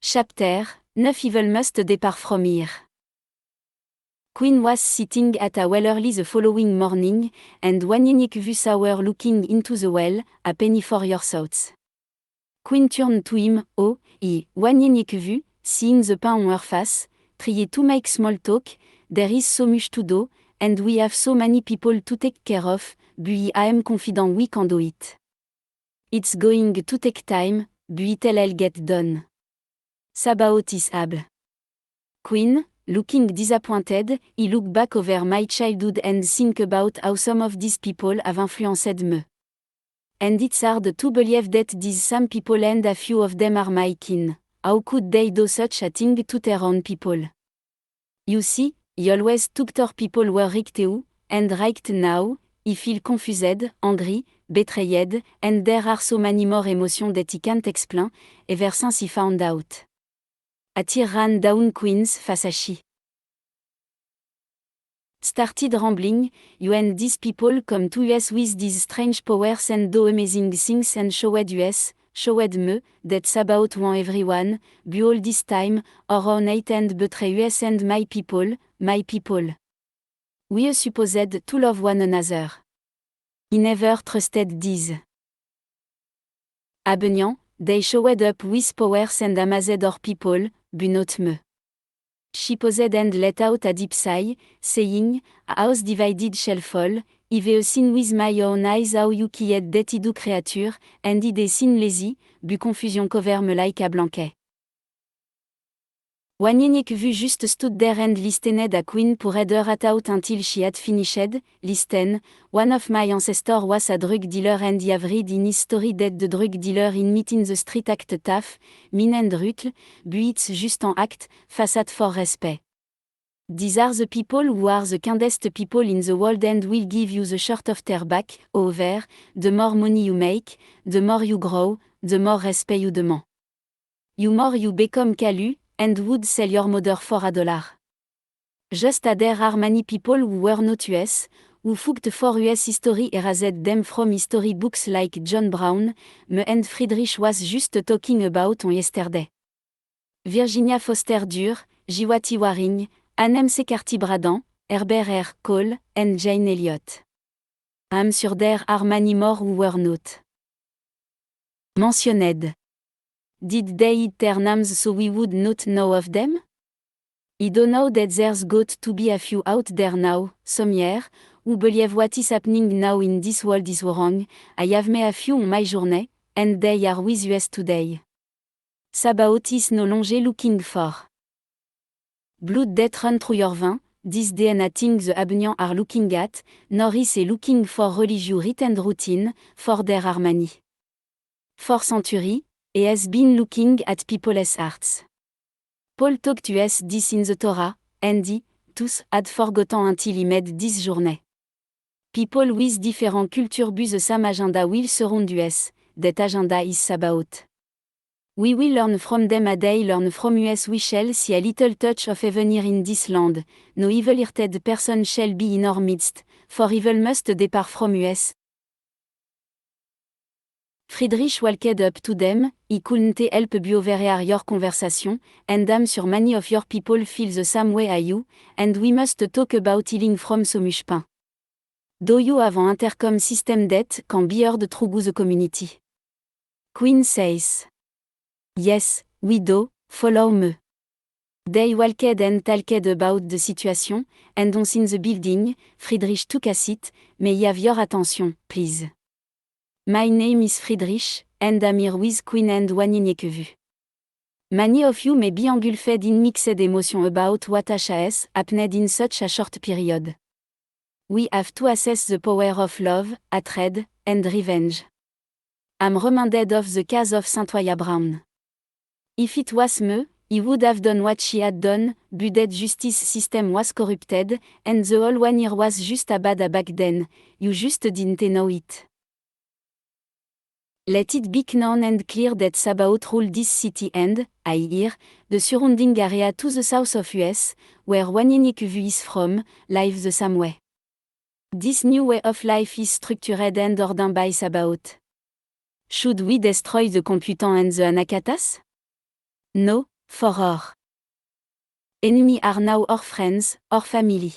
Chapter 9 Evil must depart from here. Queen was sitting at a well early the following morning, and Wanyenyekevu saw her looking into the well, a penny for your thoughts. Queen turned to him, Wanyenyekevu, seeing the pain on her face, try to make small talk, there is so much to do, and we have so many people to take care of, but I am confident we can do it. It's going to take time, but it'll get done. Sabaoth is able. Queen, looking disappointed, he looked back over my childhood and think about how some of these people have influenced me. And it's hard to believe that these same people and a few of them are my kin. How could they do such a thing to their own people? You see, he always took their people were right too, and right now, he feel confused, angry, betrayed, and there are so many more emotions that he can't explain, ever since he found out. A tear ran down Queen's face as she started rambling. You and these people come to us with these strange powers and do amazing things and showed me, that Sabaoth want everyone, but all this time, our own hate and betray us and my people. We supposed to love one another. He never trusted these Abenian, they showed up with powers and amazed our people, but not me. She paused and let out a deep sigh, saying, a house divided shall fall, I've seen with my own eyes how you killed that do creature, and I'd seen lazy, but confusion cover me like a blanket. Wanyenyekevu just stood there and listened a Queen poured her heart out until she had finished. Listen, one of my ancestors was a drug dealer and he have read in his story that the drug dealer in meet in the street act tough, mean and brutal, but it's just an act, facade for respect. These are the people who are the kindest people in the world and will give you the shirt of their back. However, the more money you make, the more you grow, the more respect you demand. You more you become calu, and would sell your mother for $1. Just as there are many people who were not US, who fought for US history erased them from history books like John Brown, me and Friedrich was just talking about on yesterday. Virginia Foster Dure, Jiwati Waring, Annem Secarty Bradan, Herbert R. Cole, and Jane Elliott. I'm sure there are many more who were not mentioned. Did they hide their names so we would not know of them? I don't know that there's got to be a few out there now, somewhere, who believe what is happening now in this world is wrong. I have met a few on my journey, and they are with us today. Sabaoth is no longer looking for blood that run through your veins, this DNA thing the Abenians are looking at, nor is he looking for religious rite and routine, for there are many. For centuries, he has been looking at people's hearts. Paul talked to us this in the Torah, and he, tous, had forgotten until he made this journey. People with different cultures but the same agenda will surround us, that agenda is Sabaoth. We will learn from them as they learn from us. We shall see a little touch of heaven here in this land, no evil-hearted person shall be in our midst, for evil must depart from us. Friedrich walked up to them, he couldn't help but overhear your conversation, and I'm sure many of your people feel the same way as you, and we must talk about healing from so much pain. Do you have an intercom system that can be heard through the community? Queen says. Yes, we do, follow me. They walked and talked about the situation, and once in the building, Friedrich took a seat. May you have your attention, please. My name is Friedrich, and I'm here with Queen and Wanyenyekevu. Many of you may be engulfed in mixed emotions about what has happened in such a short period. We have to assess the power of love, hatred, and revenge. I'm reminded of the case of Cynthia Brown. If it was me, he would have done what she had done, but that justice system was corrupted, and the whole one here was just a bad back then, you just didn't know it. Let it be known and clear that Sabaoth ruled this city and, I hear, the surrounding area to the south of US, where Wanyenyekevu is from, live the same way. This new way of life is structured and ordained by Sabaoth. Should we destroy the Computan and the Anakatas? No, For or enemy are now our friends, or family.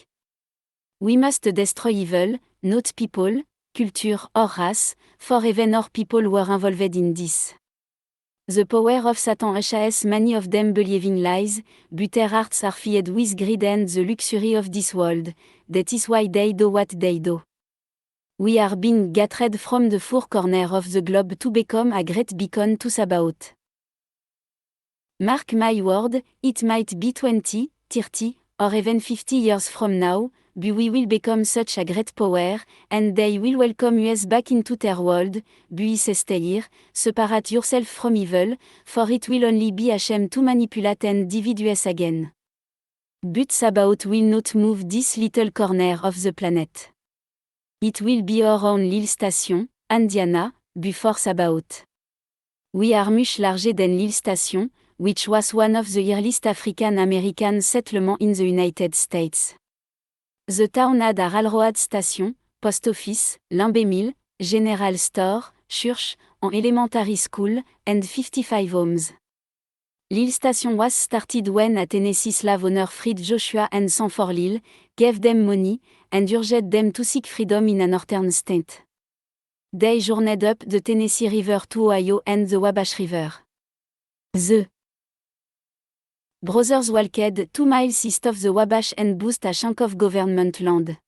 We must destroy evil, not people, culture or race, for even our people were involved in this. The power of Satan has many of them believing lies, but their hearts are filled with greed and the luxury of this world, that is why they do what they do. We are being gathered from the four corners of the globe to become a great beacon to about. Mark my word, it might be 20, 30, or even 50 years from now, but we will become such a great power, and they will welcome us back into their world, but he says stay here, separate yourself from evil, for it will only be a shame to manipulate and divide us again. But Sabaoth will not move this little corner of the planet. It will be our own little station, Indiana, but for Sabaoth. We are much larger than little station, which was one of the earliest African-American settlements in the United States. The town had a railroad station, post office, limber mill, general store, church, an elementary school, and 55 homes. Little station was started when a Tennessee slave owner freed Joshua and Sanford Lil, gave them money, and urged them to seek freedom in a northern state. They journeyed up the Tennessee River to Ohio and the Wabash River. The brothers walked 2 miles east of the Wabash and bought a chunk of government land.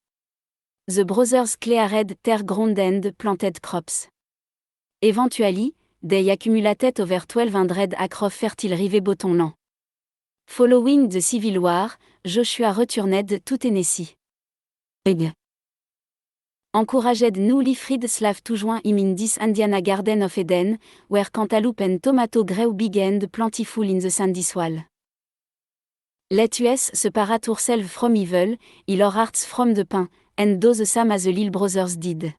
The brothers cleared their ground and planted crops. Eventually, they accumulated over 1,200 acres of fertile river-bottom land. Following the Civil War, Joshua returned to Tennessee. Encouraged newly freed slaves to join him in this Indiana Garden of Eden, where cantaloupe and tomato grew big and plentiful in the sandy swale. Let us separate ourselves from evil, heal our hearts from the pain, and do the same as the little brothers did.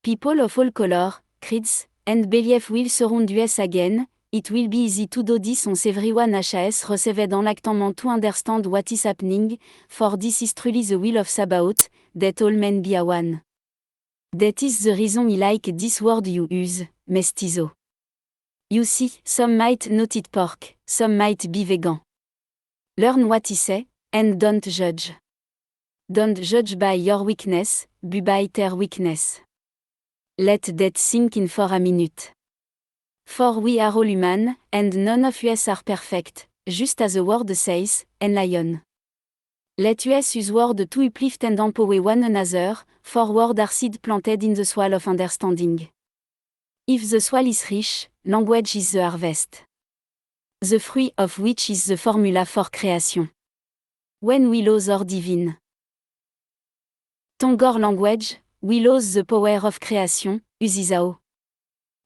People of all color, creeds, and belief will surround us again. It will be easy to do this once everyone has received enlightenment to understand what is happening, for this is truly the will of Sabaoth, that all men be a one. That is the reason I like this word you use, mestizo. You see, some might not eat pork, some might be vegan. Learn what he say, and don't judge. Don't judge by your weakness, but by their weakness. Let that sink in for a minute. For we are all human, and none of us are perfect, just as the word says, and lion. Let us use word to uplift and empower one another, for word are seed planted in the soil of understanding. If the soil is rich, language is the harvest. The fruit of which is the formula for creation. When we lose our divine tongue or language, we lose the power of creation, Usisao.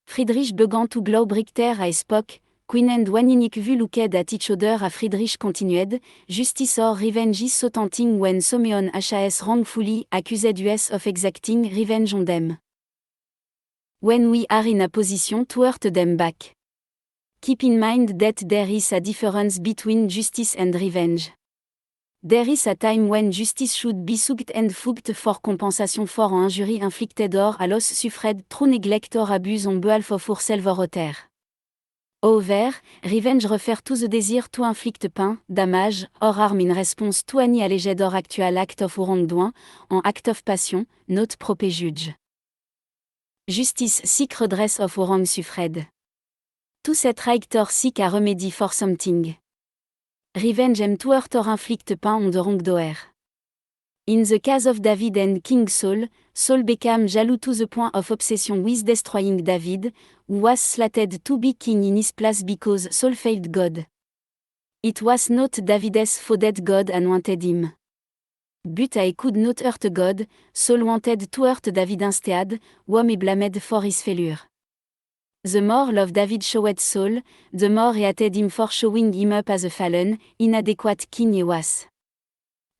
Friedrich began to glow Richter a spoke, Queen and Waninic vu looked at each other a Friedrich continued, justice or revenge is so tempting when Someone has wrongfully accused us of exacting revenge on them. When we are in a position to hurt them back. Keep in mind that there is a difference between justice and revenge. There is a time when justice should be sought and fought for compensation for an injury inflicted or a loss suffered through neglect or abuse on behalf of ourselves or other. However, revenge refers to the desire to inflict pain, damage, or harm in response to any alleged or actual act of wrongdoing, an act of passion, not proper judge. Justice seek redress of wrong suffered. To set right or seek a remedy for something. Revenge aim to hurt or inflict pain on the wrongdoer. In the case of David and King Saul, Saul became jealous to the point of obsession with destroying David, who was slated to be king in his place because Saul failed God. It was not David's fault that God anointed him. But I could not hurt God, Saul wanted to hurt David instead, whom he blamed for his failure. The more love David showed Saul, the more he hated him for showing him up as a fallen, inadequate king he was.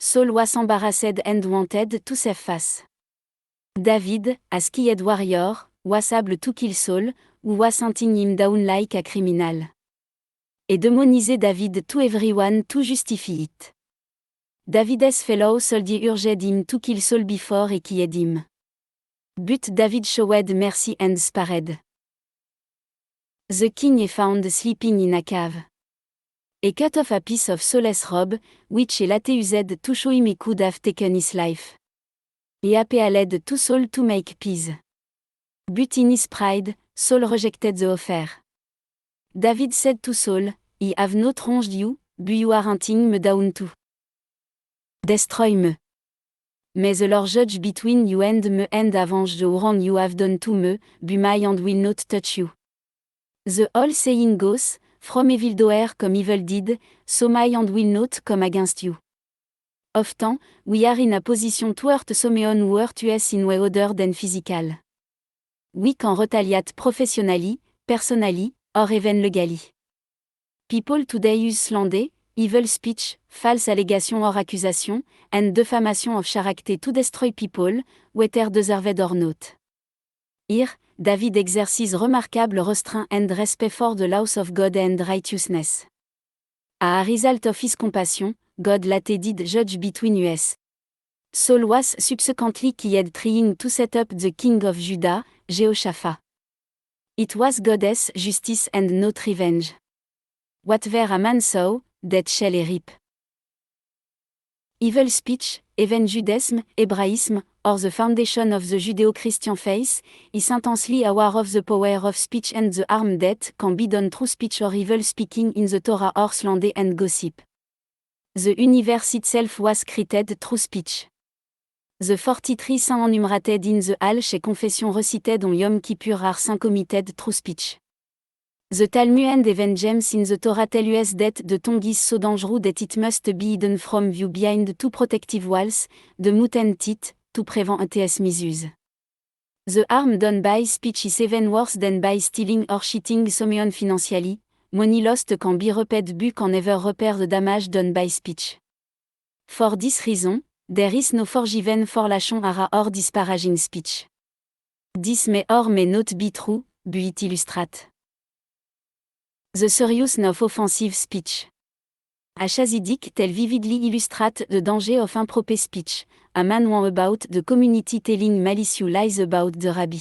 Saul was embarrassed and wanted to save face. David, a skilled warrior, was able to kill Saul, who was hunting him down like a criminal. Et démoniser David to everyone to justify it. David's fellow soldier urged him to kill Saul before he killed him. But David showed mercy and spared. The king is found sleeping in a cave. A cut off a piece of soulless robe, which a late used to show him he could have taken his life. He appealed to Saul to make peace. But in his pride, Saul rejected the offer. David said to Saul, I have not wronged you, but you are hunting me down to destroy me. May the Lord judge between you and me and avenge the wrong you have done to me, but my hand will not touch you. The whole saying goes, from evil doer come evil did, so my hand will not come against you. Often, we are in a position to hurt someone who hurt us in way other than physical. We can retaliate professionally, personally, or even legally. People today use slander, evil speech, false allegation or accusation, and defamation of character to destroy people, whether deserved or not. Here, David exercise remarkable restraint and respect for the laws of God and righteousness. A result of his compassion, God later did judge between us. Saul was subsequently killed trying to set up the king of Judah, Jehoshaphat. It was God's justice and not revenge. Whatever a man sow, that shall he reap. Evil speech, even Judaism, Hebraism, or the foundation of the Judeo-Christian faith, is intensely aware of the power of speech and the harm that can be done through speech or evil speaking in the Torah or slander and gossip. The universe itself was created through speech. The 43 saints enumerated in the Hall chez Confession recited on Yom Kippur are saints committed through speech. The Talmud and even James in the Torah tell us that the tongue is so dangerous that it must be hidden from view behind two protective walls, the mouth and teeth, to prevent its misuse. The harm done by speech is even worse than by stealing or cheating someone financially. Money lost can be repaired but can never repair the damage done by speech. For this reason, there is no forgiven for lashon hara or disparaging speech. This may or may not be true, but it illustrates the seriousness of offensive speech. A Chazidik tell vividly illustrate the danger of improper speech, a man one about the community telling malicious lies about the rabbi.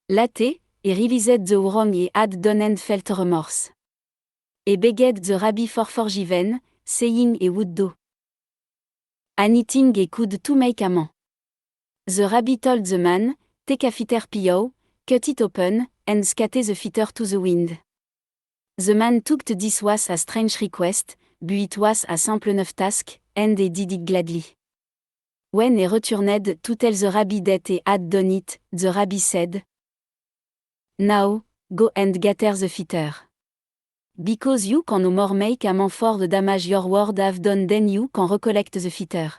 Later, he realized the wrong he had done and felt remorse. He begged the rabbi for forgiven, saying he would do anything he could to make amends. The rabbi told the man, take a fitter pio, cut it open, and scatter the fitter to the wind. The man took this was a strange request, but it was a simple enough task, and he did it gladly. When he returned to tell the rabbi that he had done it, the rabbi said, now, go and gather the fitter. Because you can no more make amends for the damage your word have done than you can recollect the fitter.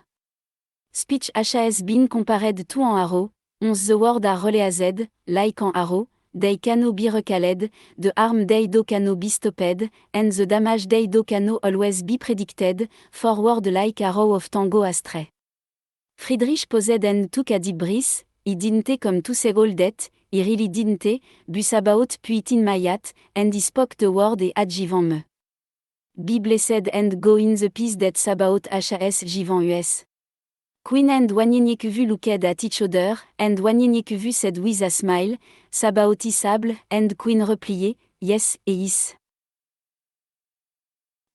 Speech has been compared to an arrow, once the word are realized, like an arrow, they cannot be recalled, the harm they do cannot be stopped, and the damage they do cannot always be predicted, for word like arrow often go astray. Friedrich paused and took a deep breath. He didn't come to say all that, he really didn't, but about put in my hat, and he spoke the word et had given me. Be blessed and go in the peace that's about has given us. Queen and Wanyenyekevu looked at each other, and Wanyenyekevu said with a smile, Sabaoth isable, and Queen replied, yes, he is.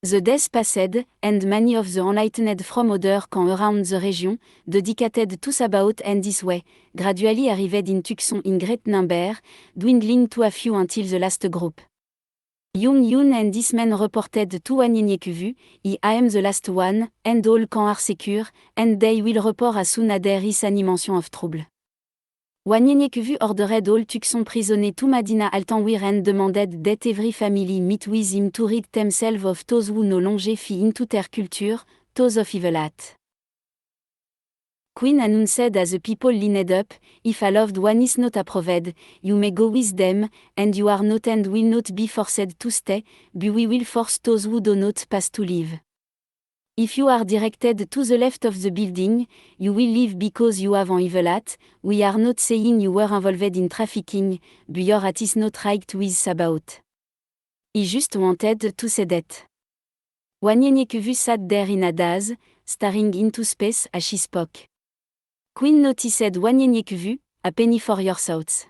The days passed, and many of the enlightened from other camps around the region, dedicated to Sabaoth and this way, gradually arrived in Tucson in great number, dwindling to a few until the last group. Young Yun and this man reported to Wanyenyekevu, I am the last one, and all camps are secure, and they will report as soon as there is any mention of trouble. Wanyenyekevu ordered all Tucson prisoners to Madina Altanwir and demanded that every family meet with him to rid themselves of those who no longer fit into their culture, those of evil act. Queen announced as the people lined up, if a loved one is not approved, you may go with them, and you are not and will not be forced to stay, but we will force those who do not pass to leave. If you are directed to the left of the building, you will leave because you have an evil act. We are not saying you were involved in trafficking, but your act is not right with Sabaoth. He just wanted to say that. Wanyenyekevu sat there in a daze, staring into space as she spoke. Queen noticed Wanyenyekevu, a penny for your thoughts.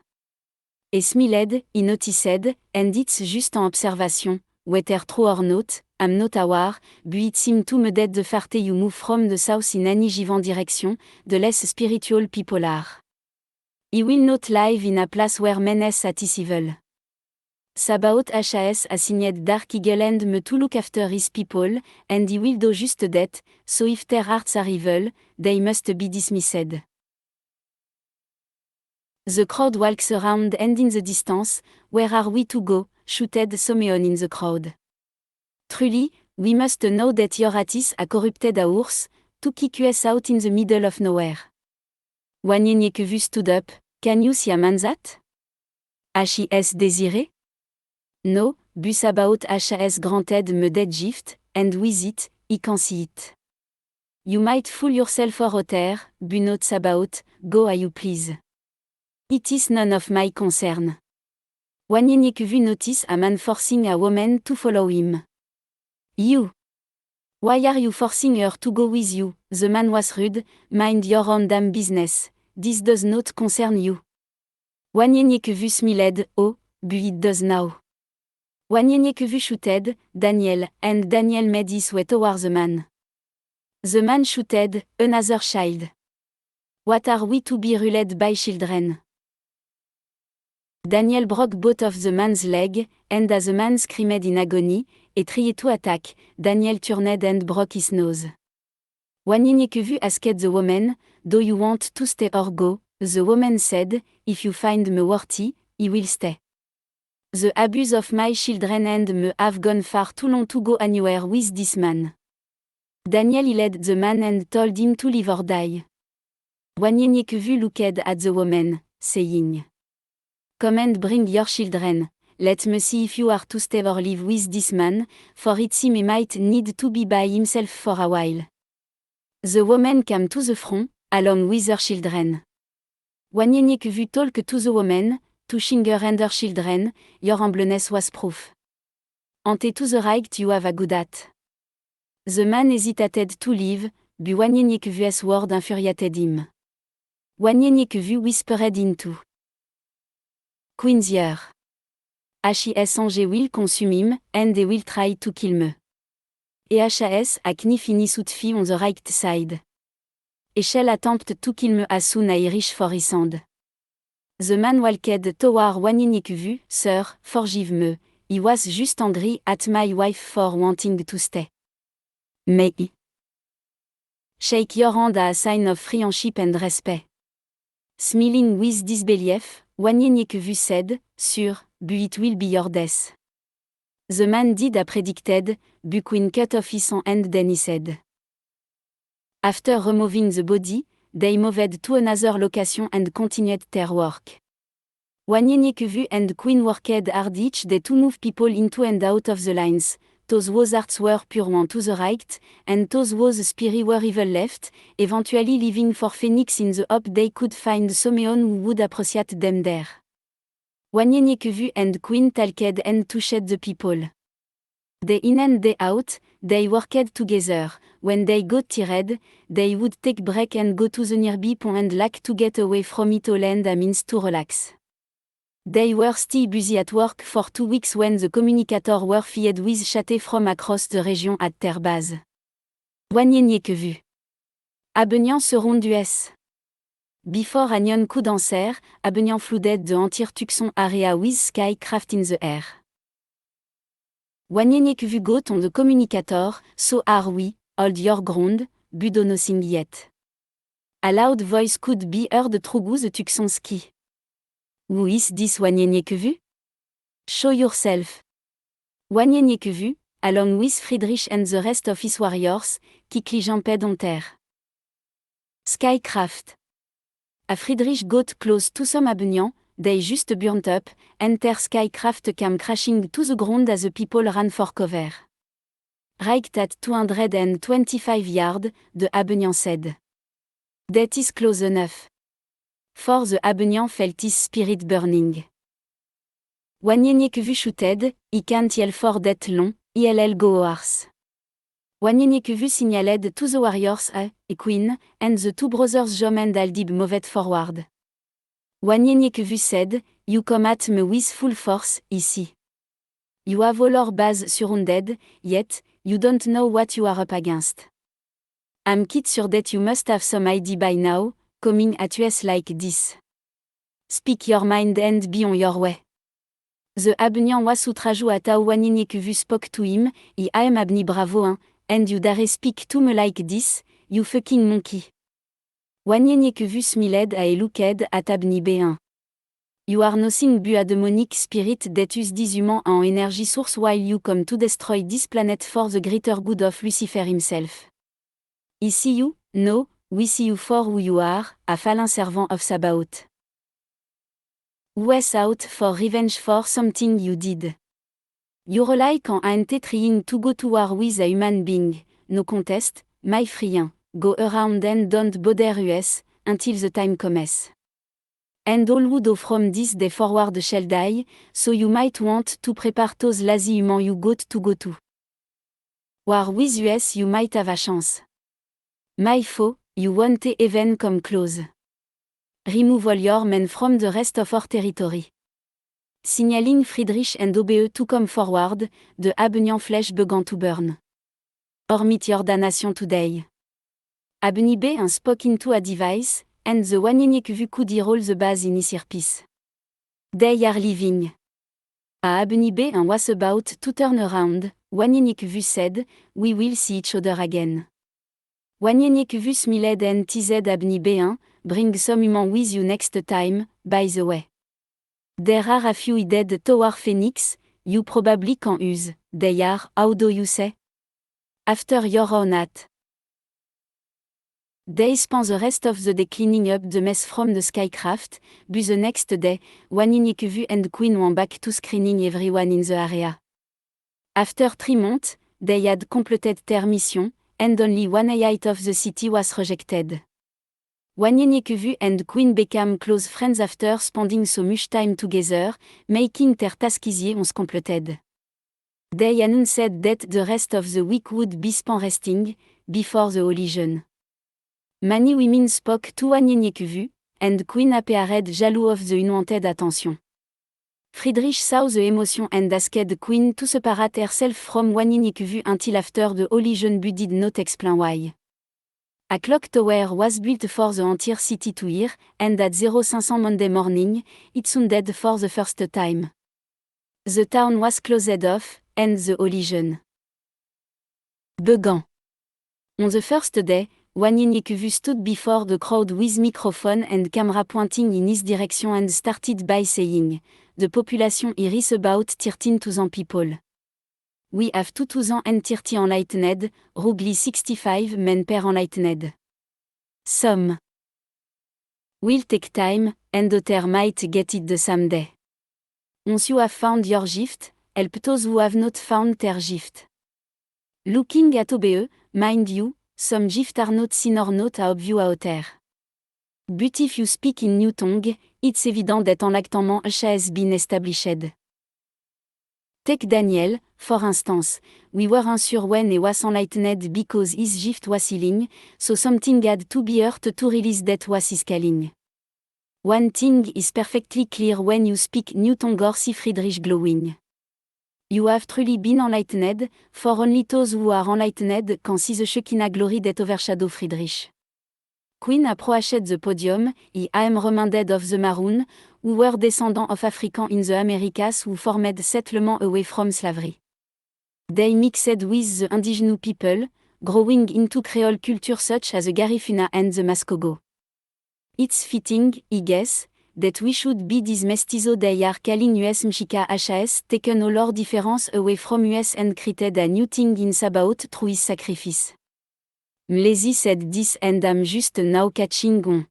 He smiled, he noticed, and it's just an observation, whether true or not, am no tower, but it seem to me that the farte you move from the south in any given direction, the less spiritual people are. He will not live in a place where men at is evil. Sabaoth Has assigned Dark Eagle and me to look after his people, and he will do just that, so if their hearts are evil, they must be dismissed. The crowd walks around and in the distance, where are we to go, shouted Someone in the crowd. Truly, we must know that your Attis a corrupted a horse, to kick us out in the middle of nowhere. Wanyenyekevu stood up, can you see a man that? Has désiré? No, but Sabaoth Has granted me that gift, and with it, he can see it. You might fool yourself or otter, but not Sabaoth, go a you please. It is none of my concern. Wanyenyekevu notice a man forcing a woman to follow him. You. Why are you forcing her to go with you? The man was rude, mind your own damn business, this does not concern you. Wanyenyekevu smiled, oh, but it does now. Wanyenyekevu shouted, Daniel, and Daniel made his way towards the man. The man shouted, another child. What are we to be ruled by children? Daniel broke both of the man's legs, and as the man screamed in agony, et tried to attack, Daniel turned and broke his nose. Wanyenyekevu asked the woman, do you want to stay or go? The woman said, if you find me worthy, I will stay. The abuse of my children and me have gone far too long to go anywhere with this man. Daniel led the man and told him to live or die. Wanyenyekevu looked at the woman, saying, come and bring your children, let me see if you are to stay or live with this man, for it seems he might need to be by himself for a while. The woman came to the front, along with her children. Wanyenyekevu talked to the woman, touching her and her children, your humbleness was proof. Ante to the right you have a good at. The man hesitated to leave, but Wanyenyekevu's word infuriated him. Wanyenyekevu whispered into Queen's ear. Has will consume him, and they will try to kill me. Et Has a knife in his outfit on the right side. Et shall attempt to kill me as soon as I reach for his hand. The man walked toward Wanyenyekevu, sir, forgive me, he was just angry at my wife for wanting to stay. May he shake your hand as a sign of friendship and respect. Smiling with disbelief, Wanyenyekevu said, sure, but it will be your death. The man did as predicted, but Queen cut off his hand and then he said. After removing the body, they moved to another location and continued their work. Wanyenyekevu and Queen worked hard each day to move people into and out of the lines, those whose hearts were pure one to the right, and those whose spirits were evil left, eventually leaving for Phoenix in the hope they could find someone who would appreciate them there. Wanyenyekevu and Queen talked and touched the people. Day in and day out, they worked together. When they got tired, they would take break and go to the nearby pond and lake to get away from it all and a means to relax. They were still busy at work for 2 weeks when the communicators were fired with chat from across the region at their base. Wanyenyekevu. Abenian seront US. Before Anion could answer, Abenian flooded the entire Tucson area with skycraft in the air. Wanyenyekevu got on the communicator, so are we, hold your ground, but do nothing yet. A loud voice could be heard through the Tucson sky. Who is this Wanyenyekevu? Show yourself. Wanyenyekevu, along with Friedrich and the rest of his warriors, quickly jumped on terre. Skycraft. A Friedrich got close to some Abenian, they just burnt up, and their skycraft came crashing to the ground as the people ran for cover. Right at 225 yards, the Abenian said. That is close enough. For the Abenian felt his spirit burning. Wanyenyekevu shouted, he can't yell for that long, he'll go hoarse. Wanyenyekevu signaled to the warriors a queen, and the two brothers Jom and Aldib moved forward. Wanyenyekevu said, you come at me with full force, ici. You have all our base surrounded, yet, you don't know what you are up against. I'm quite sure that you must have some idea by now, coming at us like this. Speak your mind and be on your way. The Abnian was outrageux at how Wanyinyeku spoke to him, I am Abni bravo hein, and you dare speak to me like this, you fucking monkey. Wanyinyeku smiled a looked at Abni B1. You are nothing but a demonic spirit that uses human en energy source while you come to destroy this planet for the greater good of Lucifer himself. I see you, no, we see you for who you are, a fallen servant of Sabaoth. Wes out for revenge for something you did. You're like an ant trying to go to war with a human being, no contest, my friend, go around and don't bother us, until the time comes. And all who do from this day forward shall die, so you might want to prepare those lazy humans you got to go to war with us you might have a chance. My foe, you won't even come close. Remove all your men from the rest of our territory. Signaling Friedrich and OBE to come forward, the Abnian flesh began to burn. Or meet your damnation today. Abni B and spoke into a device, and the Wanyinyeku could hear all the bars in his earpiece. They are leaving. A Abni B and was about to turn around, Wanyinyeku said, we will see each other again. Wanyinyeku smiled and teased Abni B1, bring some human with you next time, by the way. There are a few dead Tower Phoenix, you probably can use, they are, how do you say? After your own hat. They spent the rest of the day cleaning up the mess from the skycraft, but the next day, Wanyinyeku and Queen went back to screening everyone in the area. After 3 months, they had completed their mission, and only 1/8 of the city was rejected. Wanyinyeku and Queen became close friends after spending so much time together, making their tasks easier once completed. They announced that the rest of the week would be spent resting, before the collision. Many women spoke to Wanyinyeku, and Queen appeared jealous of the unwanted attention. Friedrich saw the emotion and asked Queen to separate herself from Wanyinyeku until after the collision but did not explain why. A clock tower was built for the entire city to hear, and at 0500 Monday morning, it sounded for the first time. The town was closed off, and the collision began. On the first day, Wanyinyeku stood before the crowd with microphone and camera pointing in his direction and started by saying, the population here is about 13,000 people. We have 2,030 enlightened, roughly 65 men per enlightened. Some will take time, and others might get it the same day. Once you have found your gift, help those who have not found their gift. Looking at OBE, mind you, some gifts are not seen or not obvious out there. But if you speak in new tongue, it's evident that enlightenment has been established. Take Daniel, for instance, we were unsure when he was enlightened because his gift was healing, so something had to be earth to release that was his calling. One thing is perfectly clear when you speak new tongue or see Friedrich glowing. You have truly been enlightened, for only those who are enlightened can see the Shekinah glory that overshadow Friedrich. Queen approached the podium, I am reminded of the Maroon, who were descendants of Africans in the Americas who formed settlement away from slavery. They mixed with the indigenous people, growing into Creole culture such as the Garifuna and the Maskogo. It's fitting, I guess, that we should be these mestizos they are calling US Mshika HAS taken all our difference away from US and created a new thing in Sabaoth through his sacrifice. Mlezi said this and I'm just now catching on.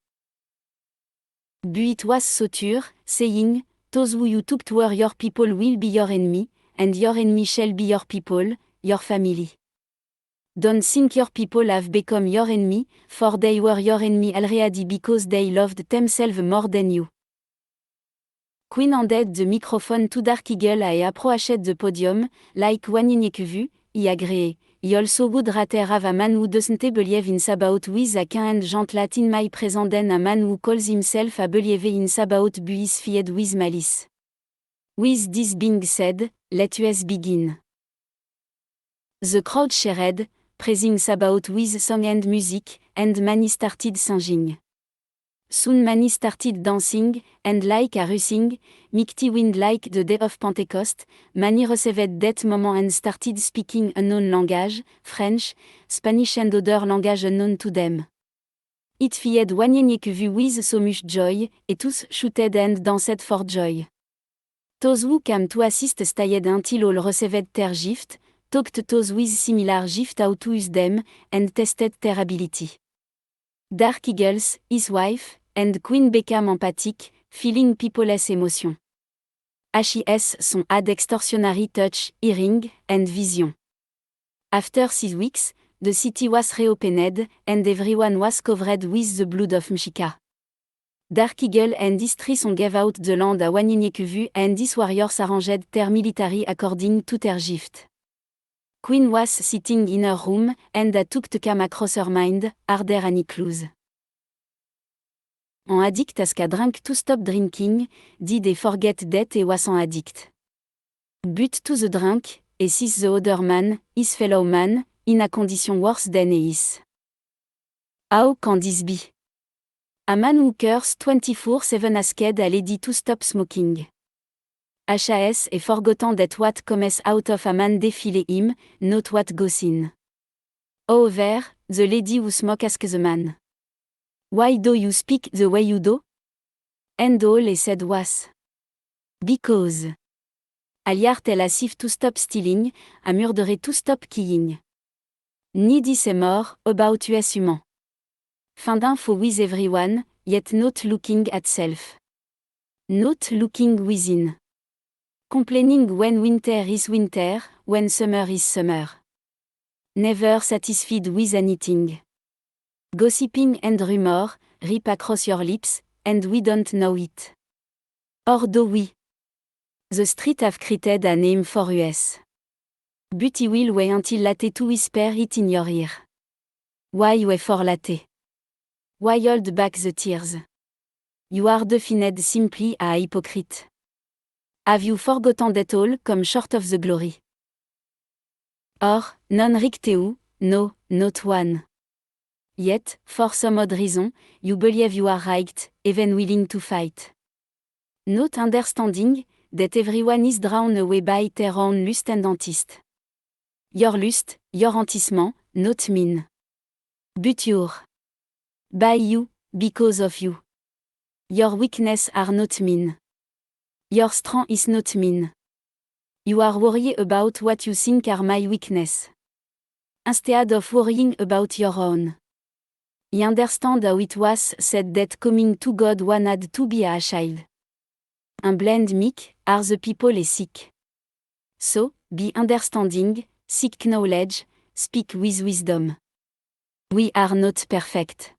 But it was so true, saying, those who you took were your people will be your enemy, and your enemy shall be your people, your family. Don't think your people have become your enemy, for they were your enemy already because they loved themselves more than you. Queen handed the microphone to Dark Eagle and approached the podium, like Wanyinyeku, I agree. I also would rather have a man who doesn't believe in Sabaoth with a kind gentleman in my presence than a man who calls himself a believer in Sabaoth but is filled with malice. With this being said, let us begin. The crowd cheered, praising Sabaoth with song and music, and many started singing. Soon many started dancing, and like a rushing, mighty wind like the day of Pentecost, many received that moment and started speaking unknown language, French, Spanish and other language unknown to them. It filled Wanyenyekevu with so much joy, et tous shouted and danced for joy. Those who came to assist stayed until all received their gift, talked those with similar gift how to use them, and tested their ability. Dark Eagles, his wife, and Queen became empathic, feeling people's emotion. HIS son had extraordinary touch, hearing, and vision. After 6 weeks, the city was reopened, and everyone was covered with the blood of Mshika. Dark Eagle and his Trison gave out the land a Wanyenyekevu and his warriors arranged their military according to their gift. Queen was sitting in her room, and a took to come across her mind, harder any clues. En addict as qu'à drink to stop drinking, did they forget that he was an addict. But to the drink, et sees the other man, his fellow man, in a condition worse than he is. How can this be? A man who curse 24/7 asked a lady to stop smoking. HAS est forgotten that what comes out of a man defile him, not what goes in. However, the lady who smoke asked the man, "Why do you speak the way you do?" And all he said was, "Because." Aliar tell as if to stop stealing, a murderer to stop killing. Ni dit c'est mort, about us human. Fin d'info with everyone, yet not looking at self. Not looking within. Complaining when winter is winter, when summer is summer. Never satisfied with anything. Gossiping and rumor, rip across your lips, and we don't know it. Or do we? The street have created a name for us. But he will wait until latte to whisper it in your ear. Why wait for latte? Why hold back the tears? You are defined simply a hypocrite. Have you forgotten that all come short of the glory? Or, non ricteu, no, not one. Yet, for some odd reason, you believe you are right, even willing to fight. Not understanding that everyone is drawn away by their own lust and antist. Your lust, your antissement, not mean. But your. By you, because of you. Your weakness are not mean. Your strength is not mean. You are worried about what you think are my weakness. Instead of worrying about your own. I understand how it was said that coming to God one had to be a child. Un blend meek, are the people is sick. So, be understanding, seek knowledge, speak with wisdom. We are not perfect.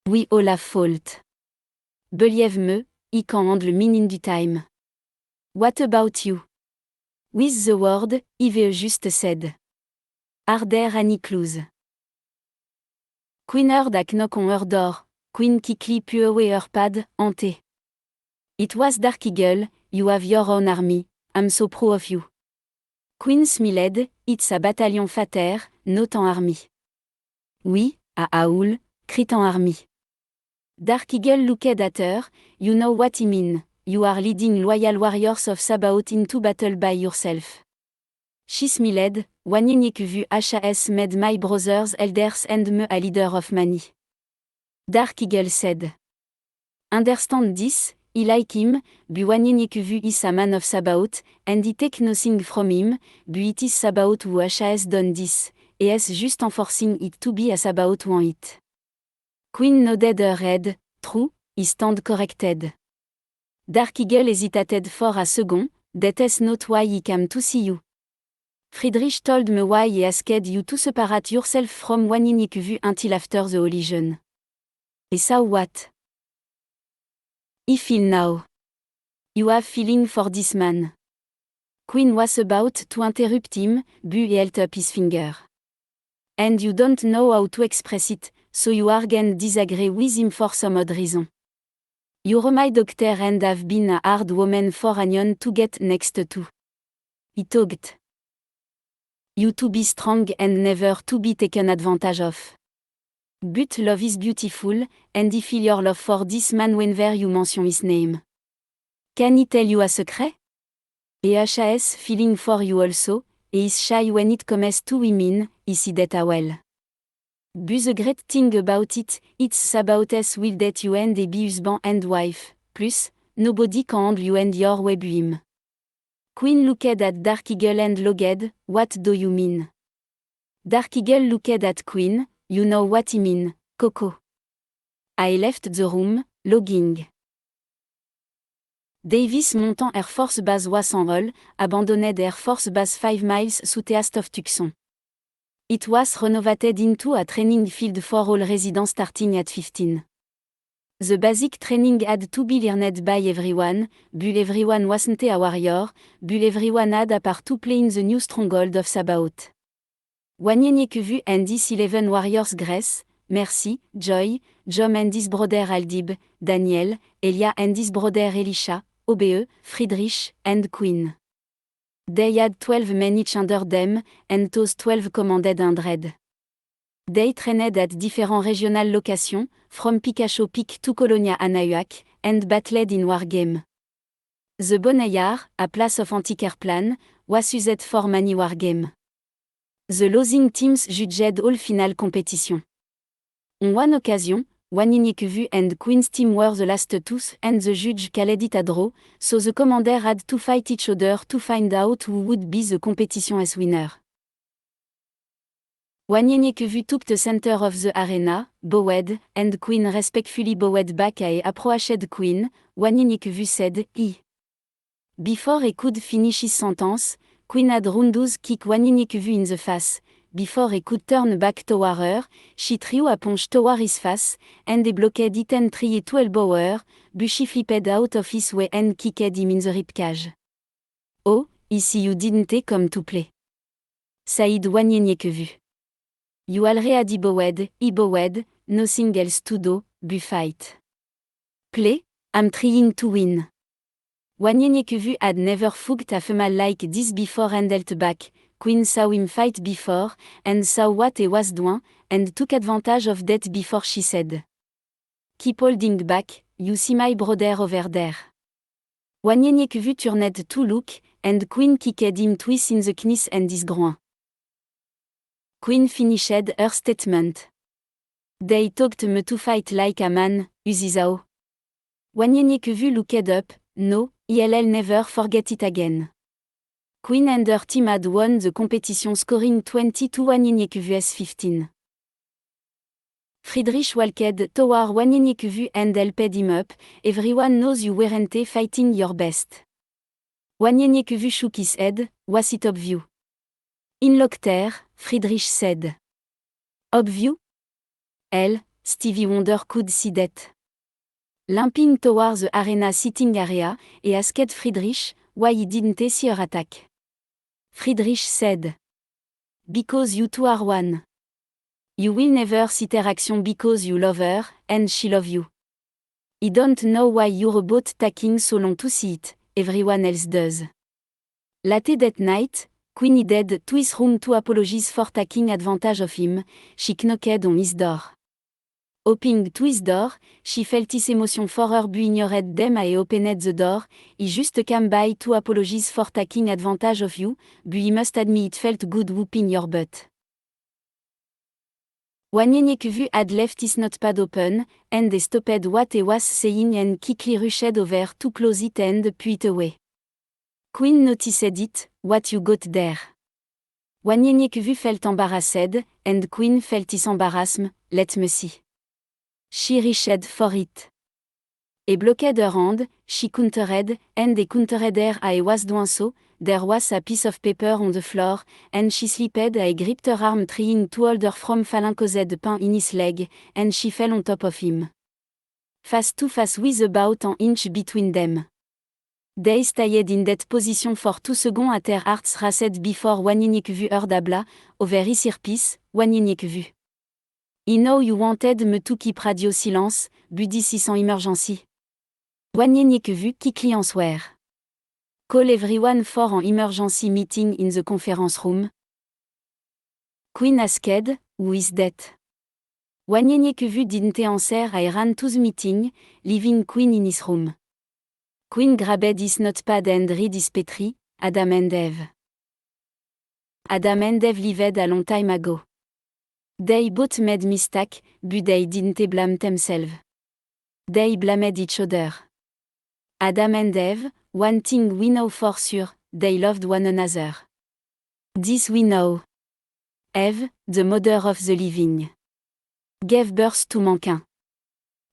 We all have fault. Believe me, I can handle mine in due time. What about you? With the word, I've just said. Are there any clues? Queen heard a knock on her door. Queen quickly put away her pad, hanté. It was Dark Eagle, you have your own army, I'm so proud of you. Queen smiled, it's a bataillon fater, not an army. Oui, a Aoul, crit en army. Dark Eagle looked at her, you know what I mean, you are leading loyal warriors of Sabaoth into battle by yourself. She smiled, Wanyenyekevu HAS made my brothers elders and me a leader of many. Dark Eagle said. Understand this, I like him, but Wanyenyekevu is a man of Sabaoth, and I take nothing from him, but it is Sabaoth who has done this, et is just enforcing it to be a Sabaoth who it. Queen nodded her head, true, I stand corrected. Dark Eagle hesitated for a second, that is not why he came to see you. Friedrich told me why he asked you to separate yourself from Wanyenyekevu until after the Holy. And so what? I feel now. You have feeling for this man. Queen was about to interrupt him, but he held up his finger. And you don't know how to express it, so you are going to disagree with him for some odd reason. You're my doctor and have been a hard woman for Anion to get next to. He talked. You to be strong and never to be taken advantage of. But love is beautiful, and I feel your love for this man whenever you mention his name. Can he tell you a secret? He has feeling for you also, he is shy when it comes to women, he see that well. But the great thing about it's about us will that you and be husband and wife, plus, nobody can handle you and your web him. Queen looked at Dark Eagle and logged, what do you mean? Dark Eagle looked at Queen, you know what I mean, Coco. I left the room, logging. Davis montant Air Force Base Wassenhall, abandoned Air Force Base 5 miles southeast of Tucson. It was renovated into a training field for all residents starting at 15. The basic training had to be learned by everyone, but everyone wasn't a warrior, but everyone had a part to play in the new stronghold of Sabaoth. Wanyeniek vu and his 11 warriors Grace, Mercy, Joy, Jom and his brother Aldib, Daniel, Elia and his brother Elisha, Obe, Friedrich, and Queen. They had 12 men each under them, and those 12 commanded 100. They trained at different regional locations, from Picacho Peak to Colonia Anahuac, and battled in wargame. The Bonayard, a place of anti-air plan, was used for many wargame. The losing teams judged all final competition. On one occasion, Wanyeniek vu and Queen's team were the last two, and the judge called it a draw, so the commander had to fight each other to find out who would be the competition as winner. Wanyeniek vu took the center of the arena, bowed, and Queen respectfully bowed back and approached Queen. Wanyeniek vu said, "He." Before he could finish his sentence, Queen had roundhouse kick Wanyeniek vu in the face. Before he could turn back toward her, she threw a punch toward his face, and he blocked it and tried to elbow her, but she flipped out of his way and kicked him in the ribcage. "Oh, I see you didn't come to play," said Wanyeniek vu. "You already bowed, I bowed, nothing else to do, but fight." "Play? I'm trying to win." Wanyeniek vu had never fought a female like this before and held back. Queen saw him fight before, and saw what he was doing, and took advantage of that before she said, "Keep holding back, you see my brother over there." Wanyeniek vu turned to look, and Queen kicked him twice in the knees and his groin. Queen finished her statement. "They taught me to fight like a man, Uzizao." Wanyeniek vu looked up, "No, I'll never forget it again." Queen and her team had won the competition scoring 20 to Wanyeniek vu's 15. Friedrich walked toward Wanyeniek vu and helped him up. "Everyone knows you weren't fighting your best." Wanyeniek vu shook his head. "Was it obvious?" "In Locter," Friedrich said. "Obvious?" Hell, Stevie Wonder could see that. Limping toward the arena sitting area, he asked Friedrich why he didn't see her attack. Friedrich said, "Because you two are one. You will never see her action because you love her, and she love you. I don't know why you're both taking so long to see it, everyone else does." Late that night, Queen headed to his room to apologize for taking advantage of him. She knocked on his door. Opening to his door, she felt his emotion for her but ignored them and opened the door. "I just came by to apologize for taking advantage of you, but I must admit it felt good whooping your butt." Wanyeniek vu had left his notepad open, and he stopped what he was saying and quickly rushed over to close it and put it away. Queen noticed it. "What you got there?" Wanyeniek vu felt embarrassed, and Queen felt his embarrassment. "Let me see." She reached for it. He blocked her hand, she countered, and he countered her as he was doing so. There was a piece of paper on the floor, and she slipped and gripped her arm trying to hold her from falling caused pain in his leg, and she fell on top of him. Face to face with about an inch between them. They stayed in that position for 2 seconds at their hearts raced before Wanyeniek vu heard a blah, over his earpiece. Wanyeniek vu. "I know you wanted me to keep radio silence, but this is an emergency." Wanyeniek vu quickly answered. "Call everyone for an emergency meeting in the conference room." Queen asked, who is that? Wanyenyekevu didn't answer. I ran to the meeting, leaving Queen in his room. Queen grabbed his notepad and read his petri, Adam and Eve. Adam and Eve lived a long time ago. They both made mistake, but they didn't blame themselves. They blamed each other. Adam and Eve, one thing we know for sure, they loved one another. This we know. Eve, the mother of the living, gave birth to mankind.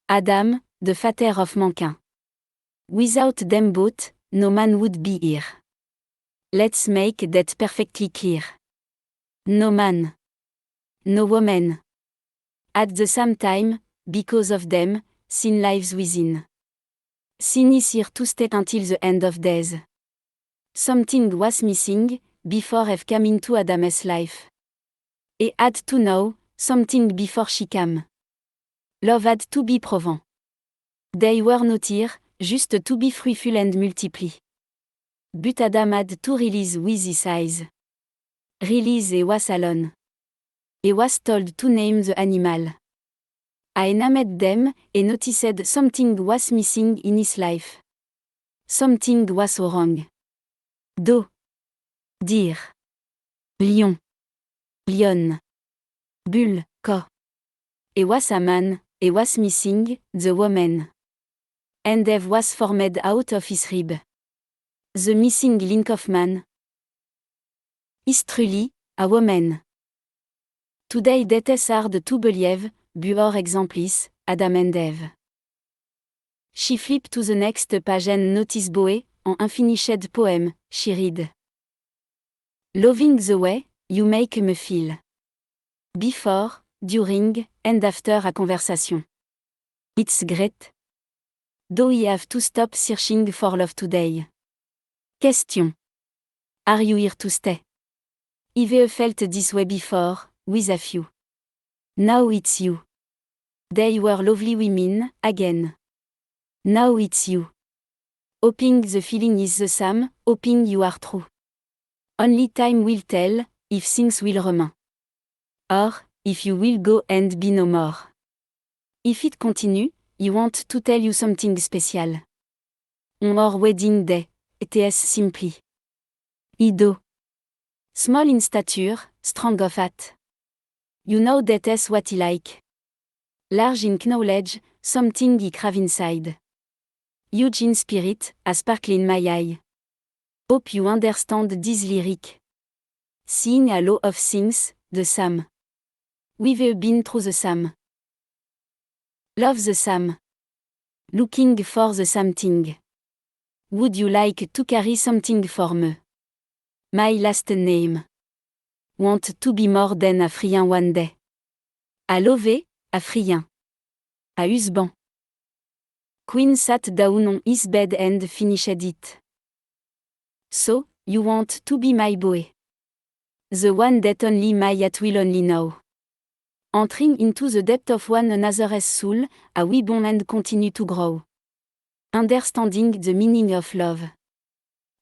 Adam, the father of mankind. Without them both, no man would be here. Let's make that perfectly clear. No man. No woman. At the same time, because of them, sin lives within. Sin is here to stay until the end of days. Something was missing, before Eve came into Adam's life. He had to know something before she came. Love had to be proven. They were not here, just to be fruitful and multiply. But Adam had to release with his eyes. Release he was alone. He was told to name the animal. I named them, and noticed something was missing in his life. Something was wrong. Doe. Deer. Lion. Lion. Bull, co. He was a man, he was missing, the woman. And Eve was formed out of his rib. The missing link of man is truly a woman. Today that is hard to believe, but for examples, Adam and Eve. She flipped to the next page and noticed Boe, an unfinished poem, she read. Loving the way you make me feel. Before, during, and after a conversation. It's great. Do we have to stop searching for love today? Question. Are you here to stay? I've felt this way before, with a few. Now it's you. They were lovely women, again. Now it's you. Hoping the feeling is the same, hoping you are true. Only time will tell, if things will remain. Or, if you will go and be no more. If it continue, you want to tell you something special. On our wedding day, it is simply. Ido. Small in stature, strong of heart. You know that is what he like. Large in knowledge, something he crave inside. Huge in spirit, a sparkle in my eye. Hope you understand this lyric. Seeing a lot of things, the same. We've been through the same. Love the same. Looking for the same thing. Would you like to carry something for me? My last name. Want to be more than a friend one day. A love, a friend. A husband. Queen sat down on his bed and finished it. So, you want to be my boy. The one that only my heart will only know. Entering into the depth of one another's soul, a we bond and continue to grow. Understanding the meaning of love.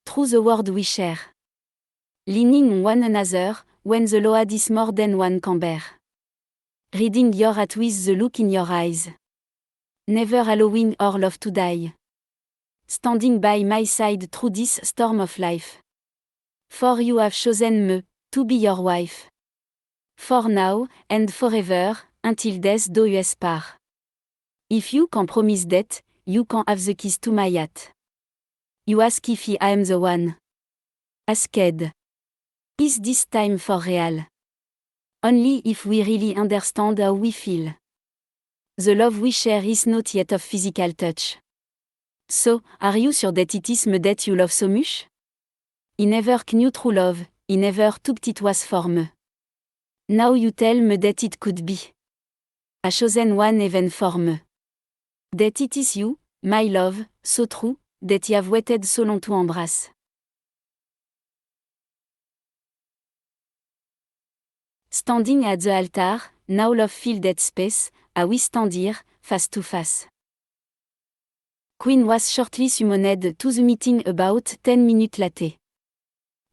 Through the word we share. Leaning on one another, when the load is more than one can bear. Reading your heart with the look in your eyes. Never allowing our love to die. Standing by my side through this storm of life. For you have chosen me, to be your wife. For now, and forever, until death do us part. If you can promise that, you can have the keys to my heart. You ask if I am the one. Asked. Is this time for real? Only if we really understand how we feel. The love we share is not yet of physical touch. So, are you sure that it is me that you love so much? I never knew true love, I never thought it was for me. Now you tell me that it could be. A chosen one even for me. That it is you, my love, so true, that you have waited so long to embrace. Standing at the altar, now love fill that space, a we stand here, face to face. Queen was shortly summoned to the meeting about 10 minutes later.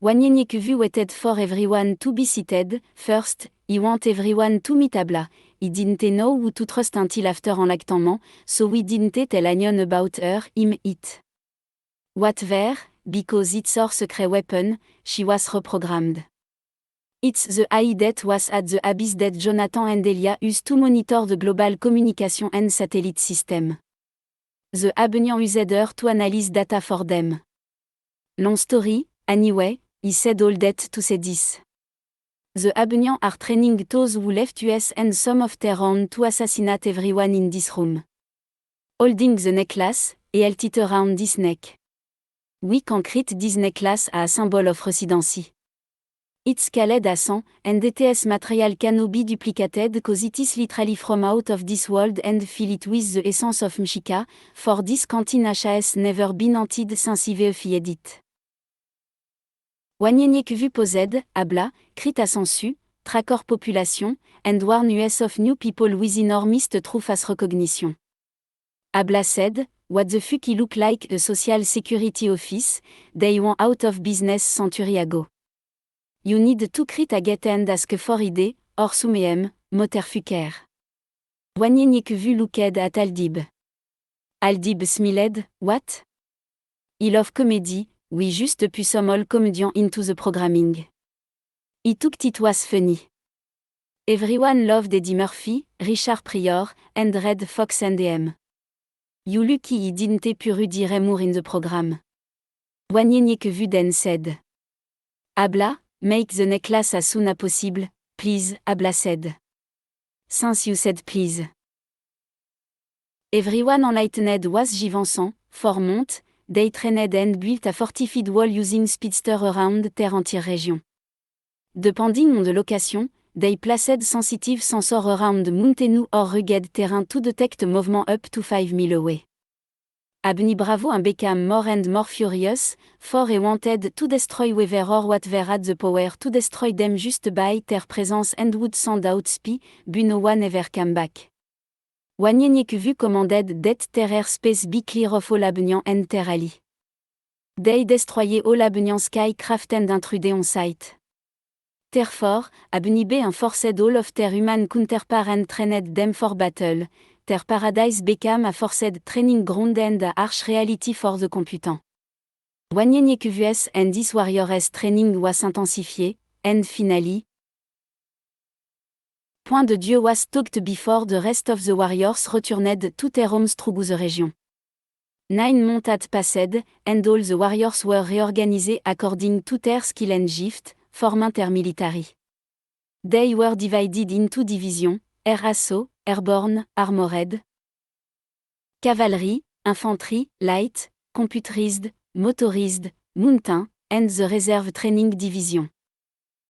Wanyenyekuvu waited for everyone to be seated. First, he want everyone to meet Abla. He didn't know who to trust until after enlactement, so we didn't tell anyone about her, him, it. Whatever, because it's our secret weapon, she was reprogrammed. It's the AI that was at the abyss that Jonathan and Elia used to monitor the global communication and satellite system. The Abenian used her to analyze data for them. Long story, anyway, he said all that to say this. The Abenian are training those who left US and some of their own to assassinate everyone in this room. Holding the necklace, et held it around this neck. We can create this necklace as a symbol of residency. It's scaled as 100, and ETS material cannot be duplicated cause it is literally from out of this world and fill it with the essence of Mshika, for this canteen has never been hunted since IVE it. Wanyenyekuvu posed, Abla, crit à sensu, tracker population, and warn US of new people within our missed true face recognition. Abla said, what the fuck he look like a social security office, they went out of business century ago. You need to crit a get and ask for id, or sumeem, moterfucker. Wanyenyekuvu looked at Aldib. Aldib smiled, what? He love comedy, we just pu some all comedian into the programming. He took it was funny. Everyone loved Eddie Murphy, Richard Pryor, and Red Fox and them. You lucky he didn't pu Rudy Remour in the program. Wanyenyekuvu then said. Abla, make the necklace as soon as possible, please, Abla said. Since you said please. Everyone enlightened was Givenchy, for month, they trained and built a fortified wall using speedster around their entire region. Depending on the location, they placed sensitive sensor around mountainous or rugged terrain to detect movement up to 5 miles away. Abni Bravo and became more and more furious, for he wanted to destroy whoever or whatever had the power to destroy them just by their presence and would send out spy, but no one ever came back. Wanyenyekuvu commanded that their airspace be clear of all Abenian and their ally. They destroyed all Abenian skycraft and intruded on site. Therefore, Abni B enforced all of their human counterpart and trained them for battle. Their paradise became a forced training ground and a harsh reality for the computant. Wanyenyekuvu's and this warrior's training was intensified, and finally, Point de Dieu was talked before the rest of the warriors returned to their homes through the region. 9 months had passed, and all the warriors were reorganized according to their skill and gift, forming their military. They were divided into divisions, air assault, airborne, armored, cavalry, infantry, light, computerized, motorized, mountain, and the reserve training division.